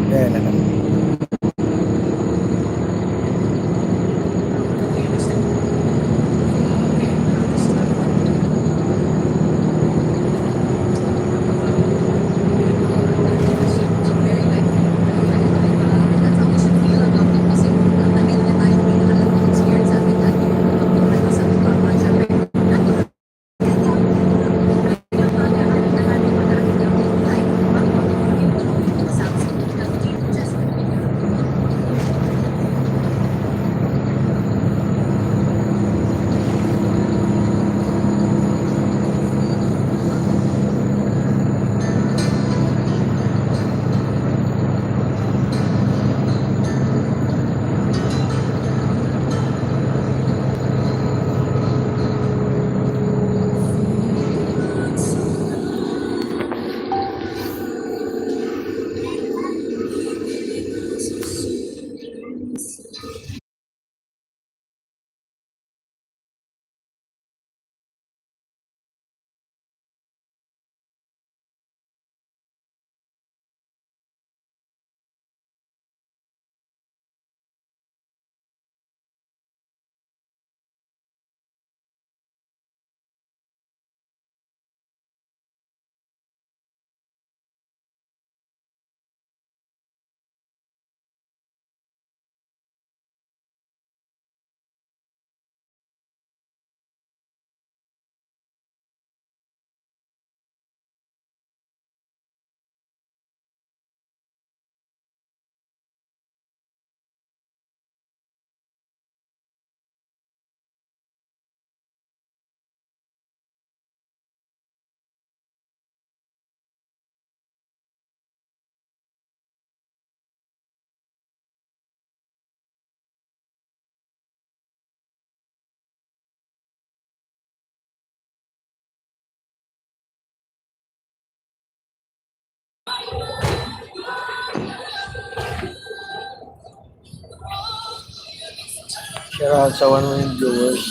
Kaya na naman. Shout out sa 1 million viewers.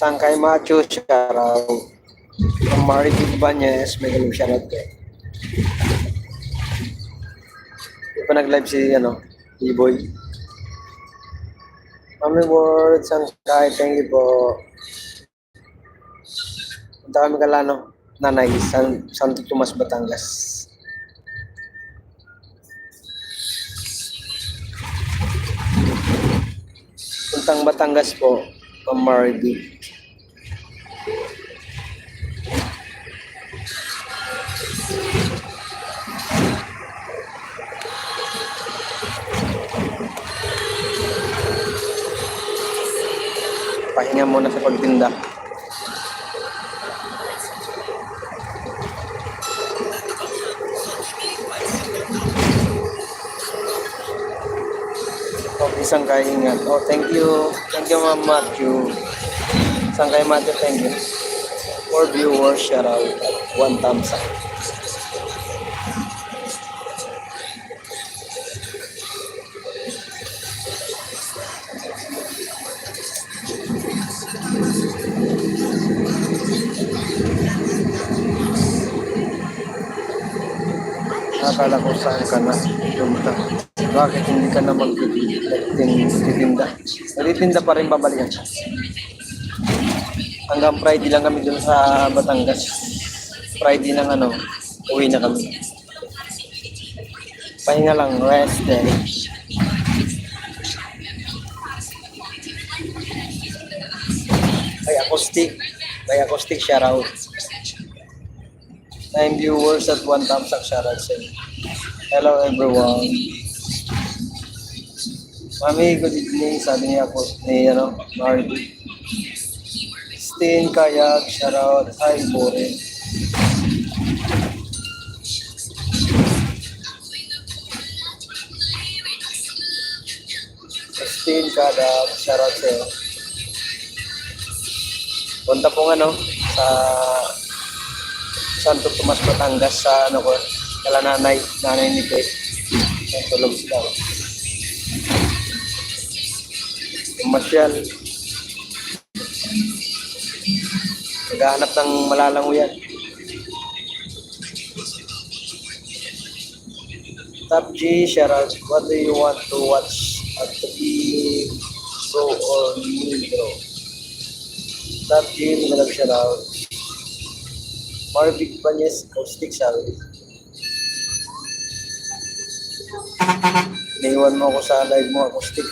Sangkay Macho, shout out. From Marity Banyes, may galing shout out ko. Di pa nag-live si, E-Boy. Mami Ward, Sangkay, thank you po. Punta kami Kalano, Nanay, Santo Tomas, Batangas. Puntang Batangas po, from Marity. Pahinga muna sa pagtinda. Isang kaingat. Oh, thank you. Thank you, Ma'am Matthew. Isang kay Matthew, thank you. For viewers, shout out at 1 thumbs up. Akala ko saan ka na punta. Bakit hindi ka na magtitinda? Nagtitinda pa rin, babalikan. Hanggang Friday lang kami dun sa Batangas. Friday ng uwi na kami. Pahinga lang, rest day. Kay acoustic shout out. 9 viewers at 1 thumbs up, shout out sa inyo. Hello everyone. Mami, good evening, sabi niya ako, Marty. Christine Kayag, shoutout. Hi, Borin. Christine Kayag, shoutout sa'yo. Punta po sa Santo Tomas, Batangas sa kala nanay ni Kate. Tulog sila. Masyal. Naghahanap ng malalanguyan. Top G, shoutout. What do you want to watch at the Pro or Negro? Top G, mga shoutout. Marvic Banyes, Caustic Salvi. Iniwan mo ako sa live mo, Acoustic.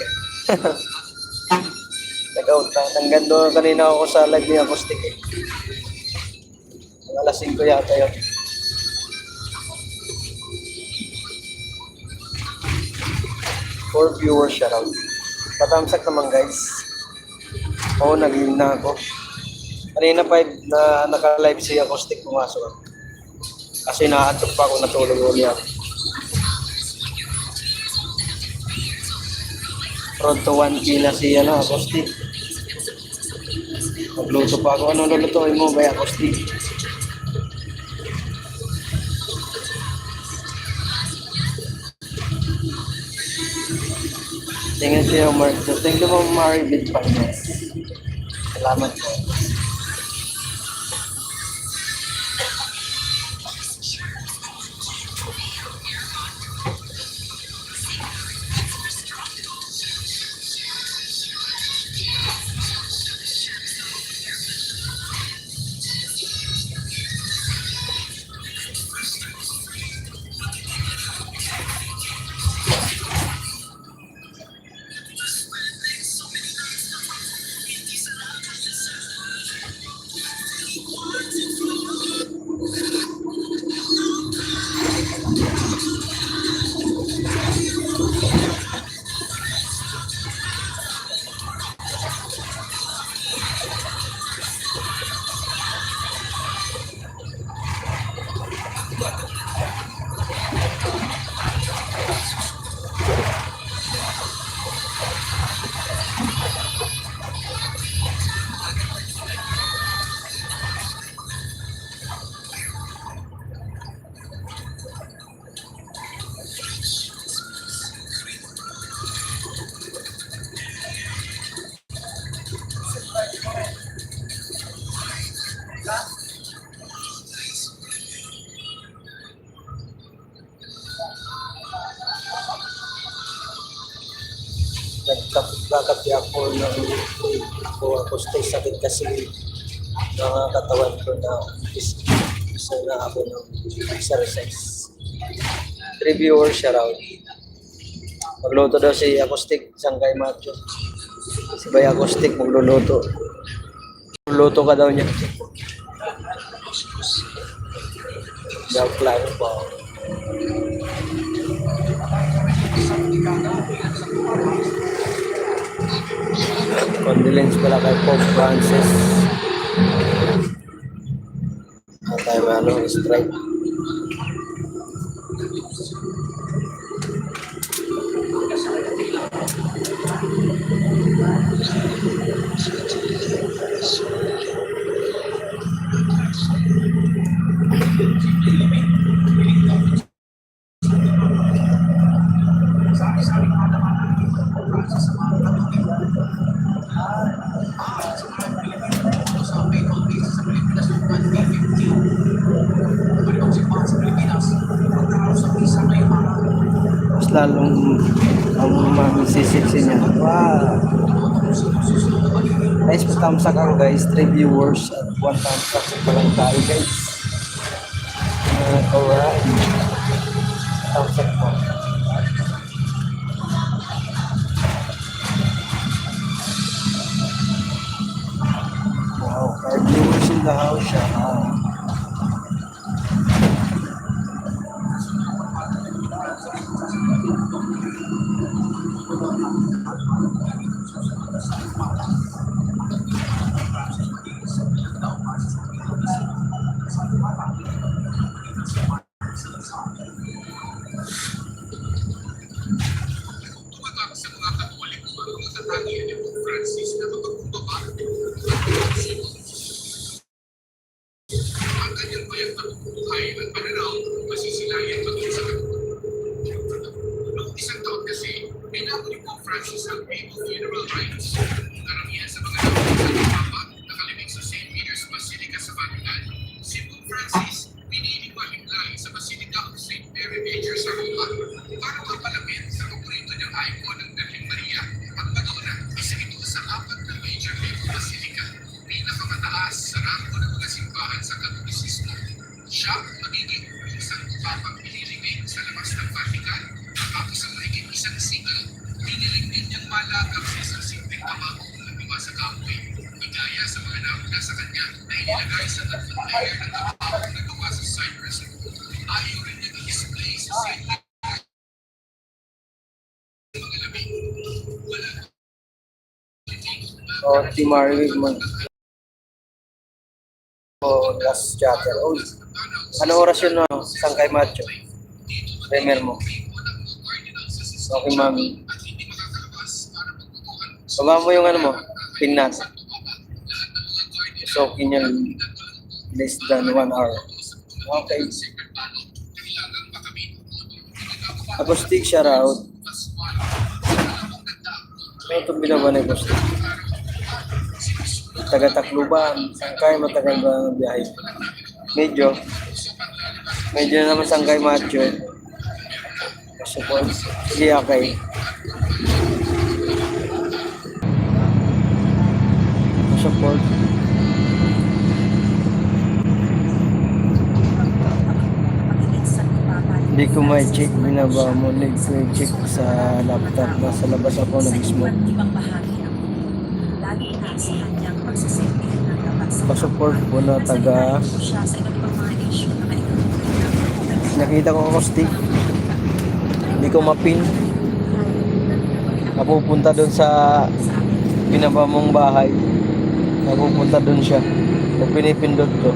Nag-out na. Hanggang doon kanina ako sa live ni Acoustic. Ang alas 5 yata yun. For viewers, shoutout. Patamsak naman guys. Oo, nag-in na ako. Kanina 5 na naka-live si Acoustic pumasok. Kasi naatok pa ako, natulog ulit ako. Pronto 1K na si Acoustic. Magluto pa ako. Anong lulutuin mo ba, Acoustic? Tingnan siya, Mark. Thank you po, Maribid Pagnas. Salamat po. Nagkakapi ako ako stay sakit kasi mga katawan ko na isa na ako ng exercise. 3 viewers, shoutout. Magluto daw si Acoustic, Sangkay Macho. Si Bay Acoustic magluluto. Magluluto ka daw niya. Joke lang po. Condolence pala kay Pope Francis. Tayo strike. Mas lalong ang masisiksi niya. Wow! Guys, patamsak ako guys. 3 viewers at 1 tamsak pa lang tayo guys. Alright. Tamsak po. Wow, 5 viewers in the house siya. O, Di Marinig mo. O, last chatter. Oh, ano oras yun, no? Sangkay Macho? Timer mo. Okay, mami. Baba mo yung ano mo, pinat. So, kinyan less than 1 hour. Okay. Acoustic shout out. Ano itong binaban na acoustic? Taga-Tacloban. Sangkay, matagal ba ang biyahe? Medyo. Medyo na naman Sangkay Macho. Support. Sige, okay. Support. Hindi ko may check, binaba mo. Hindi ko may check sa laptop. Nasa labas ako nag-smoke. Pa-support po na taga. Nakita ko acoustic. Hindi ko mapin. Napupunta doon sa binaba mong bahay. Napupunta doon siya. Kung pinipindot ko.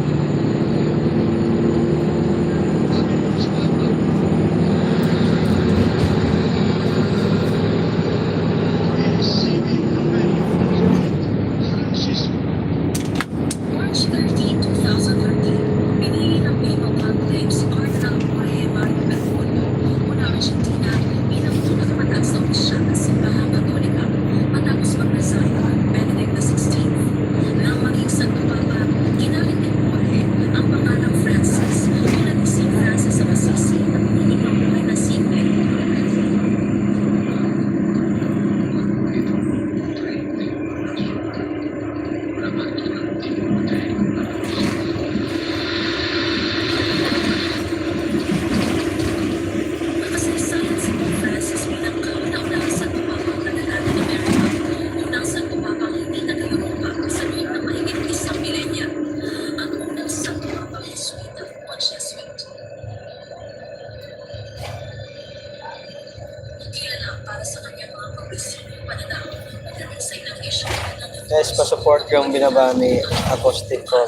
Guys, pa-support yung binaba ni Acoustic ko.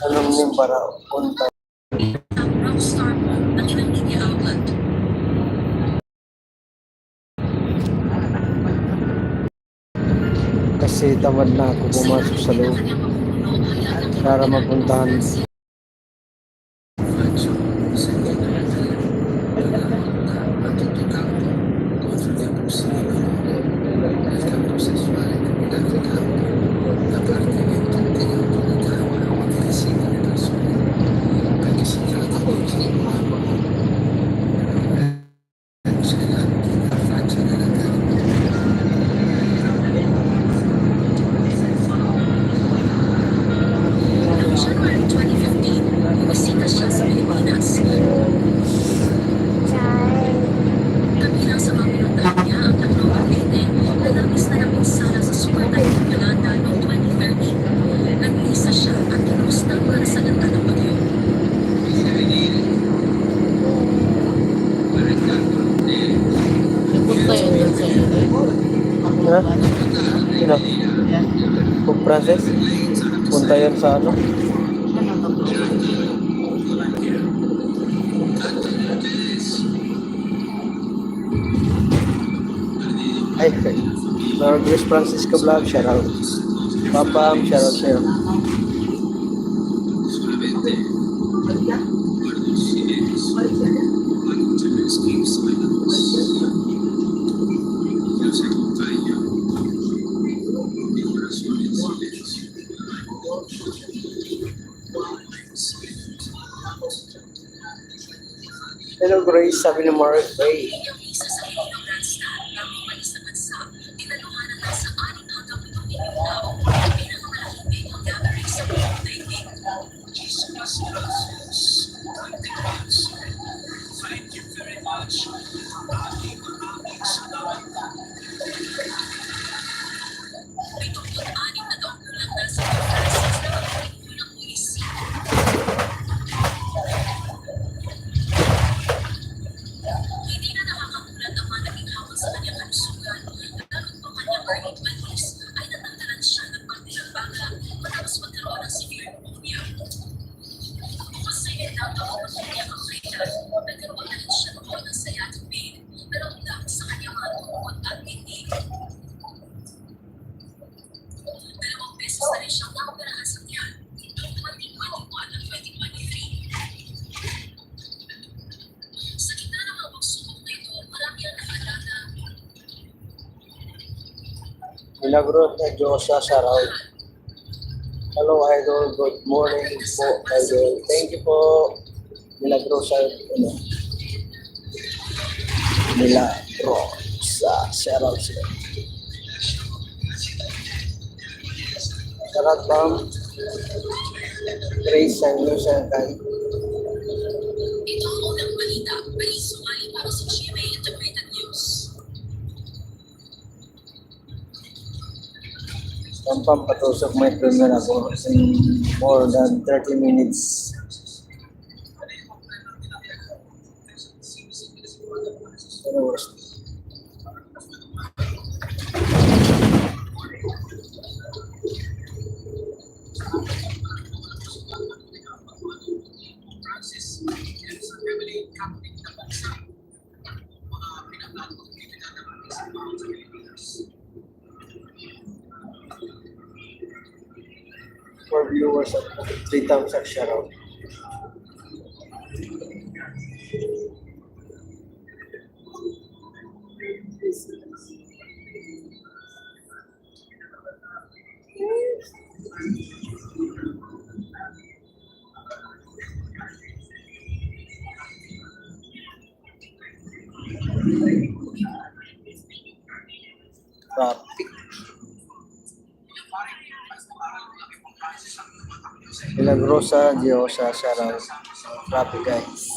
Alam niyo para punta. Rockstar po ng ilang media outlet. Kasi tamad na ako pumasok sa loob para mapuntahan. January 2015, bumisita siya sa Pilipinas. Kabilang sa mga pinuntahan niya ang Tacloban Cavite na labis na napinsala sa Super Typhoon Yolanda noong 2013. Nag-iisa siya at kinusta para sa ganda ng bagyo. Ha? Sino? Pope Francis? Punta yan sa ano? Ay, Grace Francisco Vlog, shout out. Papam, shout out sa'yo. Hello Grace, sabi ni Mark Ray. Ang isa sa mga grandstand na umalis sa bansa, tinanungan na nasa 6 hanggang 7 milyong tao ang pinakamalaking video gathering sa buong daigdig. May 26 na taong gulang na sa San Francisco na magpapatuloy ng pulis. Hindi na nakakamulat ang mga naging hawak sa kanyang kalusugan. Lalo't po kanyang early 20s ay natanggalan siya ng pagbilang-banga matapos magkaroon ng severe pneumonia. Bukas sa ilang taon ng kanyang kakrita, nagkaroon na rin siya noon ng sciatic pain, pero ang dami sa kanyang mga tuhod at tindig. 2 beses na rin siyang naoperahan sa tiyan, noong 2021 at 2023. Sa gitna ng mga pagsubok na ito, marami ang nakaalala. Milagro na Diyosa, shout out. Hello Idol, good morning po Idol. Thank you po. Milagro sa shout out sila. Shout out ma'am. Grace sa inyo sa kanya. Ito ang unang balita, ay sumali para sa GMA Integrated News. Pampam patusok may premier ako in more than 30 minutes. For viewers at 3 times at shout out. Traffic. Milagrosa, Diyosa, shout out. Traffic guys.